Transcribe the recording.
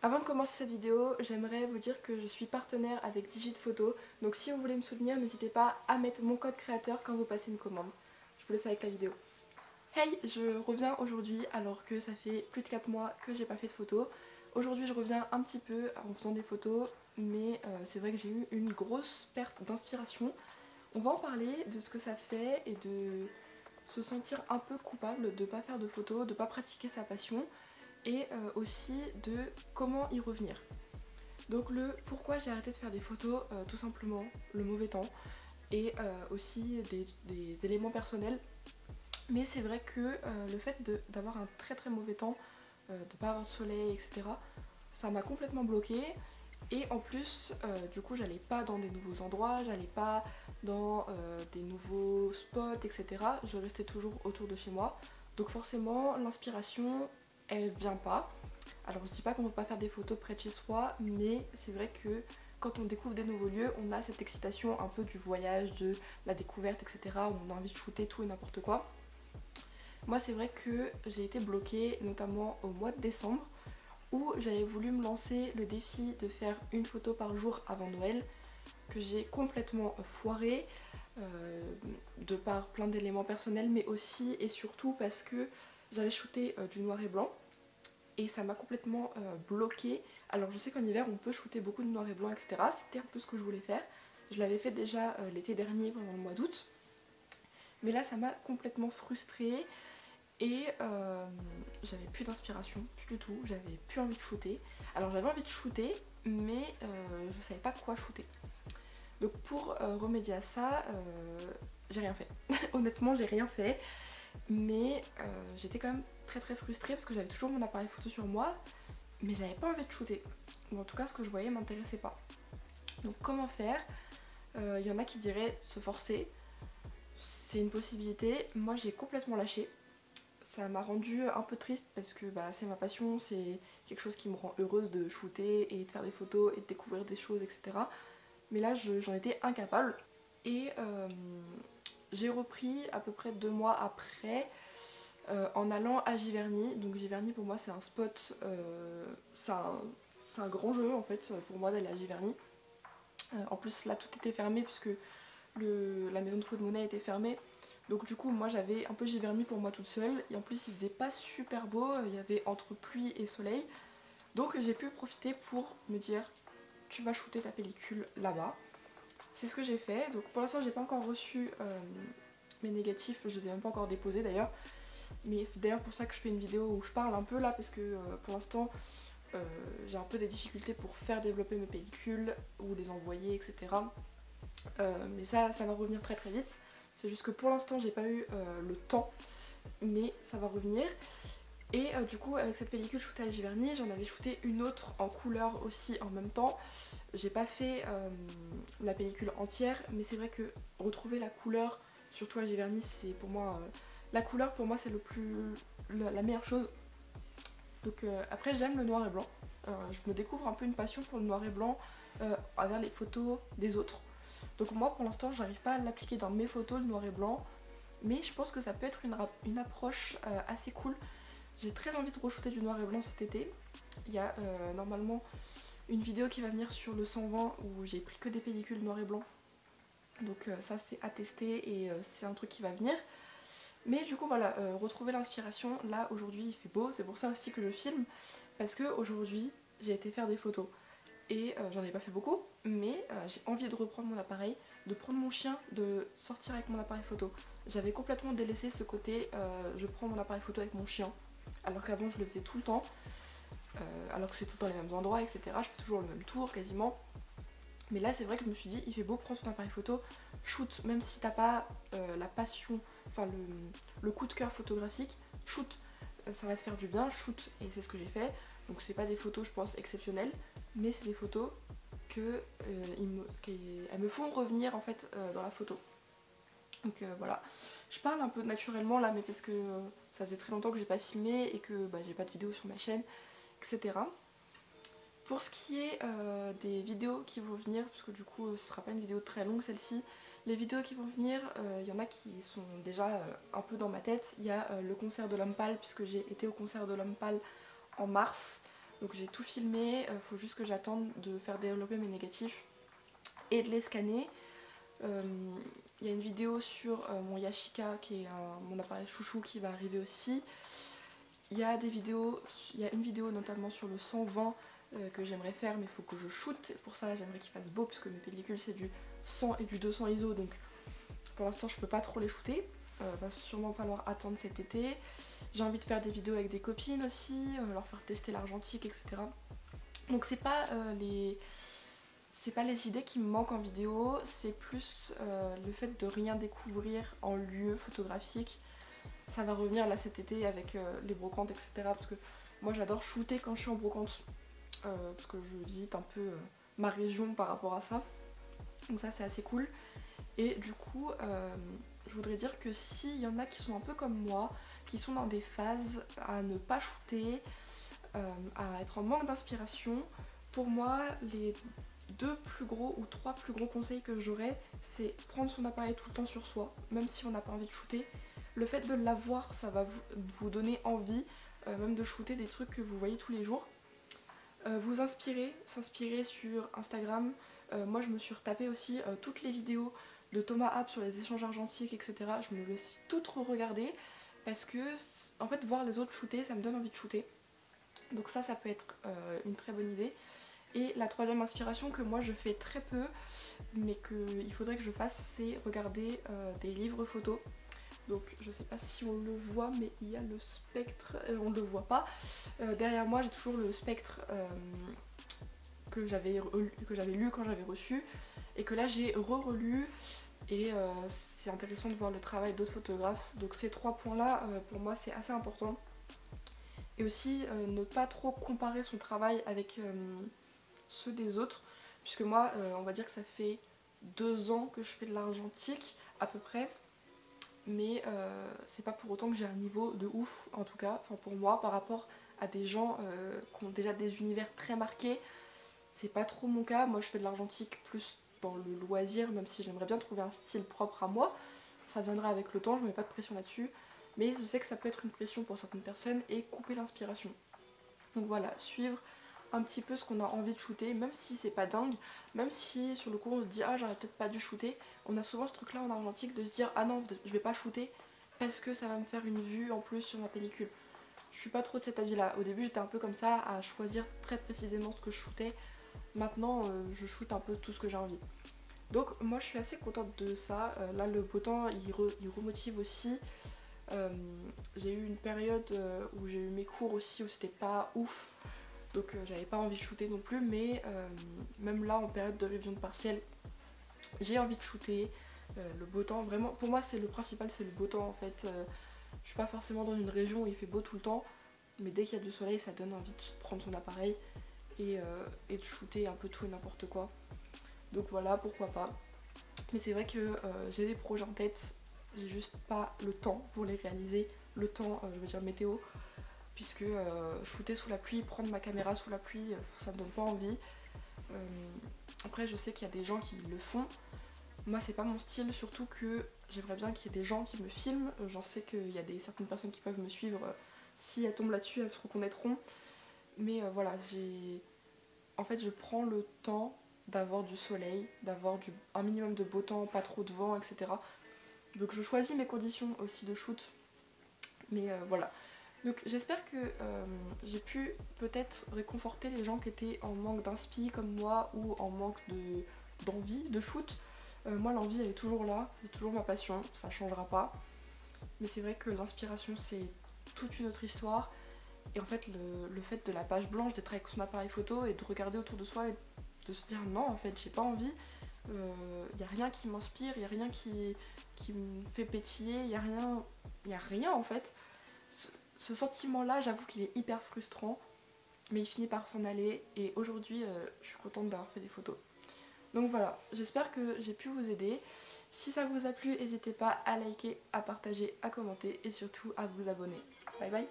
Avant de commencer cette vidéo, j'aimerais vous dire que je suis partenaire avec Digit Photo, donc si vous voulez me soutenir, n'hésitez pas à mettre mon code créateur quand vous passez une commande. Je vous laisse avec la vidéo. Hey, je reviens aujourd'hui alors que ça fait plus de 4 mois que j'ai pas fait de photos. Aujourd'hui je reviens un petit peu en faisant des photos, mais c'est vrai que j'ai eu une grosse perte d'inspiration. On va en parler de ce que ça fait et de se sentir un peu coupable de pas faire de photos, de pas pratiquer sa passion et aussi de comment y revenir. Donc le pourquoi j'ai arrêté de faire des photos, tout simplement le mauvais temps et aussi des éléments personnels. Mais c'est vrai que le fait d'avoir un très très mauvais temps, de pas avoir de soleil, etc., ça m'a complètement bloquée. Et en plus, du coup, j'allais pas dans des nouveaux endroits, j'allais pas dans des nouveaux spots, etc. Je restais toujours autour de chez moi. Donc forcément, l'inspiration, elle vient pas. Alors je dis pas qu'on peut pas faire des photos près de chez soi, mais c'est vrai que quand on découvre des nouveaux lieux, on a cette excitation un peu du voyage, de la découverte, etc. On a envie de shooter tout et n'importe quoi. Moi c'est vrai que j'ai été bloquée notamment au mois de décembre où j'avais voulu me lancer le défi de faire une photo par jour avant Noël, que j'ai complètement foiré de par plein d'éléments personnels, mais aussi et surtout parce que j'avais shooté du noir et blanc et ça m'a complètement bloquée. Alors je sais qu'en hiver on peut shooter beaucoup de noir et blanc, etc. C'était un peu ce que je voulais faire. Je l'avais fait déjà l'été dernier pendant le mois d'août, mais là ça m'a complètement frustrée et j'avais plus d'inspiration, plus du tout, j'avais plus envie de shooter. Alors j'avais envie de shooter, mais je savais pas quoi shooter. Donc pour remédier à ça, j'ai rien fait. Honnêtement, j'ai rien fait, mais j'étais quand même très très frustrée parce que j'avais toujours mon appareil photo sur moi, mais j'avais pas envie de shooter. Ou en tout cas, ce que je voyais m'intéressait pas. Donc comment faire? Y en a qui diraient se forcer, c'est une possibilité. Moi j'ai complètement lâché. Ça m'a rendue un peu triste parce que bah, c'est ma passion, c'est quelque chose qui me rend heureuse de shooter et de faire des photos et de découvrir des choses, etc. Mais là j'en étais incapable et j'ai repris à peu près 2 mois après en allant à Giverny. Donc Giverny pour moi c'est un spot, c'est un grand jeu en fait pour moi d'aller à Giverny. En plus là tout était fermé puisque la maison de Claude Monet était fermée. Donc du coup moi j'avais un peu Giverny pour moi toute seule et en plus il faisait pas super beau, il y avait entre pluie et soleil. Donc j'ai pu profiter pour me dire tu vas shooter ta pellicule là-bas. C'est ce que j'ai fait. Donc pour l'instant j'ai pas encore reçu mes négatifs, je les ai même pas encore déposés d'ailleurs. Mais c'est d'ailleurs pour ça que je fais une vidéo où je parle un peu là parce que pour l'instant j'ai un peu des difficultés pour faire développer mes pellicules ou les envoyer, etc. Mais ça va revenir très très vite. C'est juste que pour l'instant j'ai pas eu le temps, mais ça va revenir. Et du coup avec cette pellicule shootée à Giverny, j'en avais shooté une autre en couleur aussi en même temps. J'ai pas fait la pellicule entière, mais c'est vrai que retrouver la couleur, surtout à Giverny, c'est pour moi la couleur pour moi c'est la meilleure chose. Donc après j'aime le noir et blanc. Je me découvre un peu une passion pour le noir et blanc à vers les photos des autres. Donc moi pour l'instant j'arrive pas à l'appliquer dans mes photos le noir et blanc, mais je pense que ça peut être une approche assez cool. J'ai très envie de re-shooter du noir et blanc cet été. Il y a normalement une vidéo qui va venir sur le 120 où j'ai pris que des pellicules noir et blanc. Donc ça c'est à tester et c'est un truc qui va venir. Mais du coup voilà, retrouver l'inspiration, là aujourd'hui il fait beau, c'est pour ça aussi que je filme, parce que aujourd'hui j'ai été faire des photos. Et j'en ai pas fait beaucoup, mais j'ai envie de reprendre mon appareil, de prendre mon chien, de sortir avec mon appareil photo. J'avais complètement délaissé ce côté je prends mon appareil photo avec mon chien, alors qu'avant je le faisais tout le temps, alors que c'est tout le temps les mêmes endroits, etc. Je fais toujours le même tour quasiment. Mais là c'est vrai que je me suis dit il fait beau prendre son appareil photo, shoot, même si t'as pas la passion, enfin le coup de cœur photographique, shoot, ça va te faire du bien, shoot, et c'est ce que j'ai fait. Donc c'est pas des photos je pense exceptionnelles, mais c'est des photos elles me font revenir en fait dans la photo. Donc voilà, je parle un peu naturellement là, mais parce que ça faisait très longtemps que j'ai pas filmé et que bah, j'ai pas de vidéo sur ma chaîne, etc. Pour ce qui est des vidéos qui vont venir, parce que du coup ce sera pas une vidéo très longue celle-ci, les vidéos qui vont venir, il y en a qui sont déjà un peu dans ma tête. Il y a le concert de l'Homme Pâle, puisque j'ai été au concert de l'Homme Pâle en mars. Donc j'ai tout filmé, faut juste que j'attende de faire développer mes négatifs et de les scanner. Il y a une vidéo sur mon Yashica qui est mon appareil chouchou qui va arriver aussi. Il y a une vidéo notamment sur le 120 que j'aimerais faire, mais il faut que je shoote. Pour ça j'aimerais qu'il fasse beau puisque mes pellicules c'est du 100 et du 200 ISO, donc pour l'instant je peux pas trop les shooter. Va sûrement falloir attendre cet été. J'ai envie de faire des vidéos avec des copines aussi, leur faire tester l'argentique, etc. Donc c'est pas les idées qui me manquent en vidéo, c'est plus le fait de rien découvrir en lieu photographique. Ça va revenir là cet été avec les brocantes, etc. Parce que moi j'adore shooter quand je suis en brocante, parce que je visite un peu ma région par rapport à ça. Donc ça c'est assez cool. Et du coup je voudrais dire que s'il y en a qui sont un peu comme moi, qui sont dans des phases à ne pas shooter, à être en manque d'inspiration, pour moi les 2 plus gros ou 3 plus gros conseils que j'aurais, c'est prendre son appareil tout le temps sur soi, même si on n'a pas envie de shooter. Le fait de l'avoir, ça va vous donner envie même de shooter des trucs que vous voyez tous les jours. Vous s'inspirer sur Instagram. Moi je me suis retapé aussi toutes les vidéos de Thomas App sur les échanges argentiques, etc. Je me les suis toutes re-regardées parce que en fait voir les autres shooter, ça me donne envie de shooter. Donc ça peut être une très bonne idée. Et la troisième inspiration que moi je fais très peu, mais qu'il faudrait que je fasse, c'est regarder des livres photos. Donc je sais pas si on le voit, mais il y a le spectre, on ne le voit pas. Derrière moi j'ai toujours le spectre que j'avais lu quand j'avais reçu, et que là j'ai re-relu, et c'est intéressant de voir le travail d'autres photographes. Donc ces 3 points là pour moi c'est assez important. Et aussi ne pas trop comparer son travail avec ceux des autres, puisque moi on va dire que ça fait 2 ans que je fais de l'argentique à peu près, mais c'est pas pour autant que j'ai un niveau de ouf, en tout cas enfin pour moi, par rapport à des gens qui ont déjà des univers très marqués. C'est pas trop mon cas. Moi je fais de l'argentique plus dans le loisir, même si j'aimerais bien trouver un style propre à moi. Ça viendra avec le temps, je mets pas de pression là-dessus, mais je sais que ça peut être une pression pour certaines personnes et couper l'inspiration. Donc voilà, suivre un petit peu ce qu'on a envie de shooter, même si c'est pas dingue, même si sur le coup on se dit ah j'aurais peut-être pas dû shooter. On a souvent ce truc là en argentique de se dire ah non je vais pas shooter parce que ça va me faire une vue en plus sur ma pellicule. Je suis pas trop de cet avis là. Au début j'étais un peu comme ça à choisir très précisément ce que je shootais. Maintenant je shoote un peu tout ce que j'ai envie. Donc moi je suis assez contente de ça. Là le beau temps il remotive aussi. J'ai eu une période où j'ai eu mes cours aussi où c'était pas ouf. Donc j'avais pas envie de shooter non plus, mais même là en période de révision de partiel, j'ai envie de shooter. Le beau temps, vraiment, pour moi c'est le principal, c'est le beau temps en fait. Je suis pas forcément dans une région où il fait beau tout le temps, mais dès qu'il y a du soleil ça donne envie de prendre son appareil et de shooter un peu tout et n'importe quoi. Donc voilà, pourquoi pas. Mais c'est vrai que j'ai des projets en tête, j'ai juste pas le temps pour les réaliser. Le temps, je veux dire météo, puisque shooter sous la pluie, prendre ma caméra sous la pluie, ça me donne pas envie. Après je sais qu'il y a des gens qui le font, moi c'est pas mon style, surtout que j'aimerais bien qu'il y ait des gens qui me filment. J'en sais qu'il y a certaines personnes qui peuvent me suivre, si elles tombent là-dessus elles se reconnaîtront. Mais voilà, en fait je prends le temps d'avoir du soleil, d'avoir un minimum de beau temps, pas trop de vent, etc. Donc je choisis mes conditions aussi de shoot, mais voilà. Donc j'espère que j'ai pu peut-être réconforter les gens qui étaient en manque d'inspi comme moi, ou en manque d'envie de shoot. Moi l'envie elle est toujours là, c'est toujours ma passion, ça changera pas. Mais c'est vrai que l'inspiration c'est toute une autre histoire. Et en fait le fait de la page blanche, d'être avec son appareil photo et de regarder autour de soi et de se dire non en fait j'ai pas envie, y a rien qui m'inspire, y a rien qui me fait pétiller, y a rien en fait. Ce sentiment-là, j'avoue qu'il est hyper frustrant, mais il finit par s'en aller, et aujourd'hui, je suis contente d'avoir fait des photos. Donc voilà, j'espère que j'ai pu vous aider. Si ça vous a plu, n'hésitez pas à liker, à partager, à commenter, et surtout à vous abonner. Bye bye!